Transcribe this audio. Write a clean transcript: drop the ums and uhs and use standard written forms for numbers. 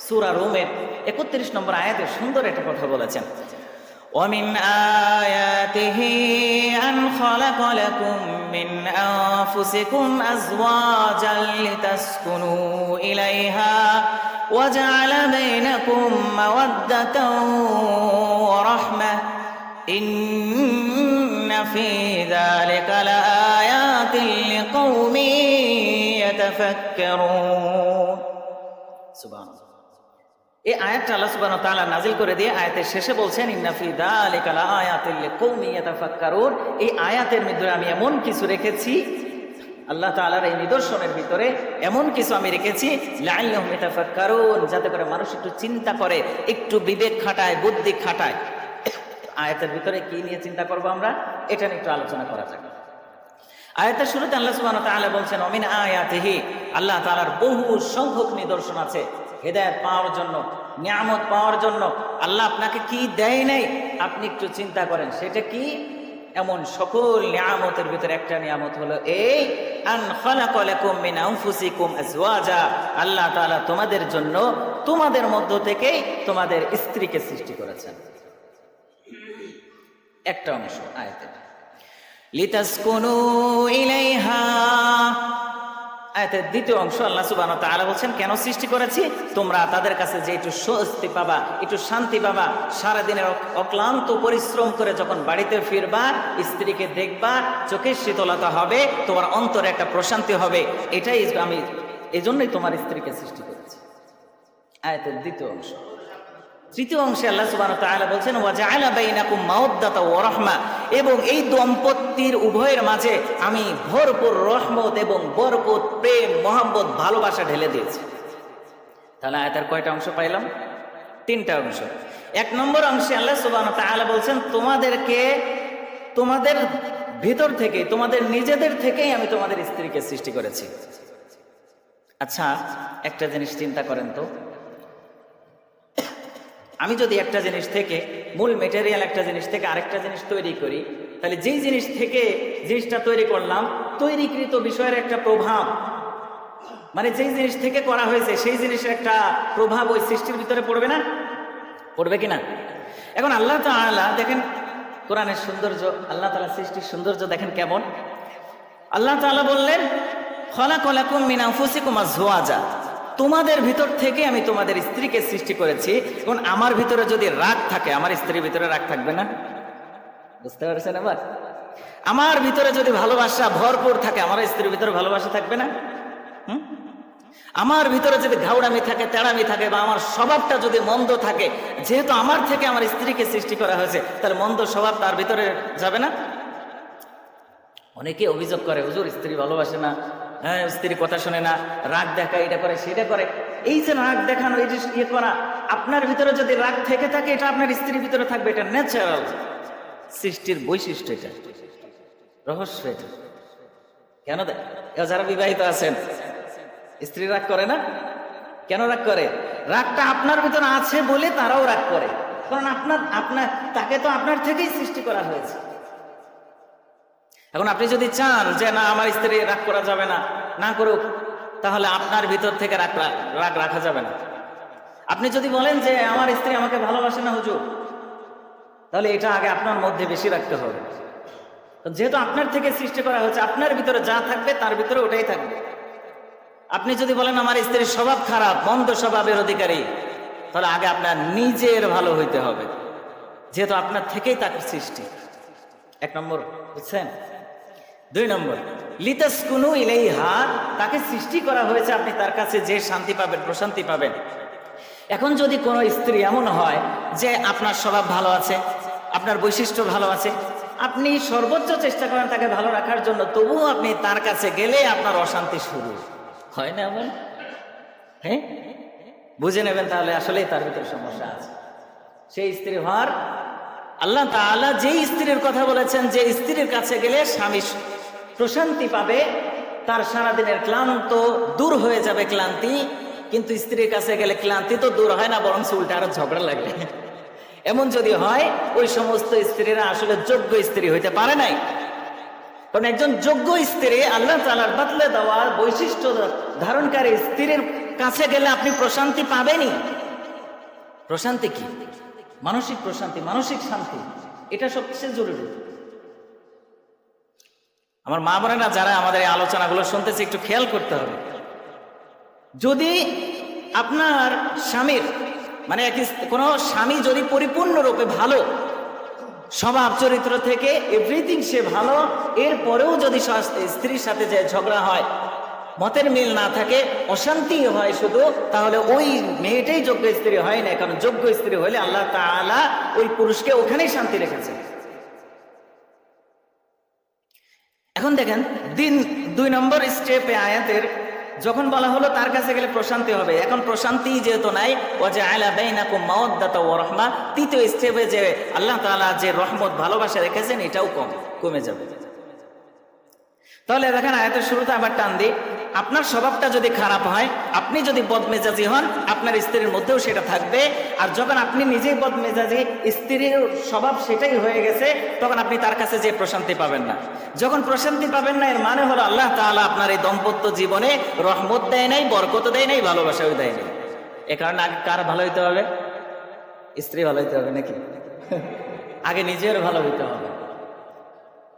সূরা রুমের 31 নম্বর আয়াতে সুন্দর একটা কথা বলেছেন, ومن آياته أن خلق لكم من أنفسكم أزواجا لتسكنوا إليها وجعل بينكم مودة ورحمة إن في ذلك لآيات لقوم يتفكرون سبحان الله। এই আয়াতটা আল্লাহ সুবহানাহু ওয়া তাআলা নাজিল করে দিয়ে আয়াতের শেষে বলছেন ইন্না ফি যালিকা লাআয়াতিল লিকাউমিন ইয়াতাফাক্কারুন। এই আয়াতের ভিতরে আমি এমন কিছু রেখেছি, আল্লাহ তাআলার এই নিদর্শনের ভিতরে এমন কিছু আমি রেখেছি লাআল্লাহুম ইয়াতাফাক্কারুন, যাতে করে মানুষ একটু চিন্তা করে, একটু বিবেক খাটায়, বুদ্ধি খাটায়। আয়াতের ভিতরে কি নিয়ে চিন্তা করব আমরা, এটা নিয়ে একটু আলোচনা করা যাক। আয়াতের শুরুতে আল্লাহ সুবহানাহু ওয়া তাআলা বলছেন ওমিন আয়াতিহি, আল্লাহ তাআলার বহু সংখ্যক নিদর্শন আছে হেদায়েত পাওয়ার জন্য, নিয়ামত পাওয়ার জন্য। আল্লাহ আপনাকে কি দেয় নাই আপনি একটু চিন্তা করেন, সেটা কি? এমন সকল নিয়ামতের ভিতরে একটা নিয়ামত হলো এই আন খালাকা লাকুম মিন আনফুসিকুম আজওয়াজা, আল্লাহ তাআলা তোমাদের জন্য তোমাদের মধ্য থেকেই তোমাদের স্ত্রীকে সৃষ্টি করেছেন। একটা অংশ আয়াতে লিতাসকুনু ইলাইহা। আয়াতের দ্বিতীয় অংশ আল্লাহ সুবহানাহু ওয়া তাআলা বলছেন কেন সৃষ্টি করেছি, তোমরা তাদের কাছে যে একটু স্বস্তি পাবা, একটু শান্তি পাবা। সারাদিনের অক্লান্ত পরিশ্রম করে যখন বাড়িতে ফিরবা, স্ত্রীকে দেখবা, চোখের শীতলতা হবে, তোমার অন্তরে একটা প্রশান্তি হবে। এটাই আমি এজন্যই তোমার স্ত্রীকে সৃষ্টি করেছি। আয়াতের দ্বিতীয় অংশ। তৃতীয় অংশে আল্লাহ সুবহানাহু ওয়া তাআলা বলছেন ওয়া জাআলা বাইনাকুম মাওয়াদ্দাতা ওয়া রাহমা, এবং এই দম্পতির উভয়ের মাঝে আমি ভরপুর রহমত এবং ভরপুর প্রেম, মহব্বত, ভালোবাসা ঢেলে দিয়েছি। তাহলে আয়াতের কয়টা অংশ পাইলাম? তিনটা অংশ। এক নম্বর অংশে আল্লাহ সুবহানাহু ওয়া তাআলা বলছেন তোমাদেরকে তোমাদের ভিতর থেকে, তোমাদের নিজেদের থেকেই আমি তোমাদের স্ত্রীকে সৃষ্টি করেছি। আচ্ছা, একটা জিনিস চিন্তা করেন তো, আমি যদি একটা জিনিস থেকে, মূল মেটেরিয়াল একটা জিনিস থেকে আরেকটা জিনিস তৈরি করি, তাহলে যেই জিনিস থেকে জিনিসটা তৈরি করলাম, তৈরিকৃত বিষয়ের একটা প্রভাব, মানে যেই জিনিস থেকে করা হয়েছে সেই জিনিসের একটা প্রভাব ওই সৃষ্টির ভিতরে পড়বে না? পড়বে কিনা? এখন আল্লাহ তাআলা দেখেন কোরআনের সৌন্দর্য, আল্লাহ তাআলা সৃষ্টির সৌন্দর্য দেখেন কেমন। আল্লাহ তাআলা বললেন খালাকা লাকুম মিন আনফুসিকুম আজওয়াজা, তোমাদের ভিতর থেকে আমি তোমাদের স্ত্রীকে সৃষ্টি করেছি। এখন আমার ভিতরে যদি রাগ থাকে, আমার স্ত্রীর ভিতরে রাগ থাকবে না? বুঝতে পারছেন? আবার আমার ভিতরে যদি ভালোবাসা ভরপুর থাকে, আমার স্ত্রীর ভিতরে ভালোবাসা থাকবে না? আমার ভিতরে যদি ঘাউড়ামি থাকে, তেড়ামি থাকে, বা আমার স্বভাবটা যদি মন্দ থাকে, যেহেতু আমার থেকে আমার স্ত্রীকে সৃষ্টি করা হয়েছে, তাহলে মন্দ স্বভাব তার ভিতরে যাবে না? অনেকে অভিযোগ করে হুজুর স্ত্রী ভালোবাসে না, হ্যাঁ স্ত্রীর কথা শোনে না, রাগ দেখায়, এটা করে সেটা করে। এই যে রাগ দেখানো, এই যে ইয়ে করা, আপনার ভিতরে যদি রাগ থেকে থাকে, এটা আপনার স্ত্রীর ভিতরে থাকবে। এটা ন্যাচারাল সৃষ্টির বৈশিষ্ট্য, এটা রহস্য। এটা কেন? যারা বিবাহিত আছেন, স্ত্রী রাগ করে না? কেন রাগ করে? রাগটা আপনার ভিতরে আছে বলে তারাও রাগ করে, কারণ আপনার তাকে তো আপনার থেকেই সৃষ্টি করা হয়েছে। এখন আপনি যদি চান যে না আমার স্ত্রী রাগ করা যাবে না, না করুক, তাহলে আপনার ভিতর থেকে রাগ রাখা যাবে না। আপনি যদি বলেন যে আমার স্ত্রী আমাকে ভালোবাসে না হুজুর, তাহলে এটা আগে আপনার মধ্যে বেশি রাখতে হবে। যেহেতু আপনার থেকে সৃষ্টি করা হয়েছে, আপনার ভিতরে যা থাকবে তার ভিতরে ওটাই থাকবে। আপনি যদি বলেন আমার স্ত্রীর স্বভাব খারাপ, মন্দ স্বভাবের অধিকারী, তাহলে আগে আপনার নিজের ভালো হইতে হবে, যেহেতু আপনার থেকেই তাকে সৃষ্টি। এক নম্বর, বুঝছেন? দুই নম্বর, লিতাসকুনু ইলাইহা, তাকে সৃষ্টি করা হয়েছে আপনি তার কাছে যে শান্তি পাবেন, প্রশান্তি পাবেন। এখন যদি কোনো স্ত্রী এমন হয় যে আপনার স্বভাব ভালো আছে, আপনার বৈশিষ্ট্য ভালো আছে, আপনি সর্বোচ্চ চেষ্টা করেন তাকে ভালো রাখার জন্য, তবুও আপনি তার কাছে গেলে আপনার অশান্তি শুরু হয় না? এমন হ্যাঁ, বুঝে নেবেন তাহলে আসলেই তার ভিতরে সমস্যা আছে। সেই স্ত্রী হওয়ার আল্লাহ তাআলা যেই স্ত্রীর কথা বলেছেন, যে স্ত্রীর কাছে গেলে স্বামী প্রশান্তি পাবে, তার সারাদিনের ক্লান্ত দূর হয়ে যাবে ক্লান্তি। কিন্তু স্ত্রীর কাছে গেলে ক্লান্তি তো দূর হয় না, বরং উল্টা আরো ঝগড়া লাগে। এমন যদি হয়, ওই সমস্ত স্ত্রীরা আসলে যোগ্য স্ত্রী হইতে পারে নাই। কারণ একজন যোগ্য স্ত্রী, আল্লাহ তাআলার বাতলে দেওয়ার বৈশিষ্ট্য ধারণকারী স্ত্রীর কাছে গেলে আপনি প্রশান্তি পাবেনই। প্রশান্তি কি? মানসিক প্রশান্তি, মানসিক শান্তি, এটা সবচেয়ে জরুরি। আমার মা বোনেরা যারা আমাদের এই আলোচনাগুলো শুনতেছে, একটু খেয়াল করতে হবে। যদি আপনার স্বামীর মানে কোনো স্বামী যদি পরিপূর্ণরূপে ভালো, স্বভাব চরিত্র থেকে এভরিথিং সে ভালো, এরপরেও যদি স্ত্রীর সাথে যে ঝগড়া হয়, মতের মিল না থাকে, অশান্তি হয় শুধু, তাহলে ওই মেয়েটাই যোগ্য স্ত্রী হয় না। কারণ যোগ্য স্ত্রী হলে আল্লাহ তাআলা ওই পুরুষকে ওখানেই শান্তি রেখেছে। এখন দেখেন 2 নম্বর স্টেপে আয়াতের যখন বলা হলো তার কাছে গেলে প্রশান্তি হবে, এখন প্রশান্তি যেহেতু নাই, ওয়াজআলা বাইনাকুম মাওয়াদ্দাতা ওয়া রাহমা, তৃতীয় স্টেপে যে আল্লাহ তাআলা যে রহমত ভালোবাসা রেখেছেন এটাও কমে যাবে। তাহলে দেখেন আয়াতের শুরুতে আবার টান দিই, আপনার স্বভাবটা যদি খারাপ হয়, আপনি যদি বদমেজাজি হন, আপনার স্ত্রীর মধ্যেও সেটা থাকবে। আর যখন আপনি নিজেই বদমেজাজি, স্ত্রীর স্বভাব সেটাই হয়ে গেছে, তখন আপনি তার কাছে যে প্রশান্তি পাবেন না। যখন প্রশান্তি পাবেন না, এর মানে হলো আল্লাহ তাআলা আপনার এই দাম্পত্য জীবনে রহমত দেয় নাই, বরকত দেয় নাই, ভালোবাসাও দেয় নাই। এ কারণে আগে কার ভালো হইতে হবে? স্ত্রী ভালো হইতে হবে নাকি? আগে নিজের ভালো হইতে হবে।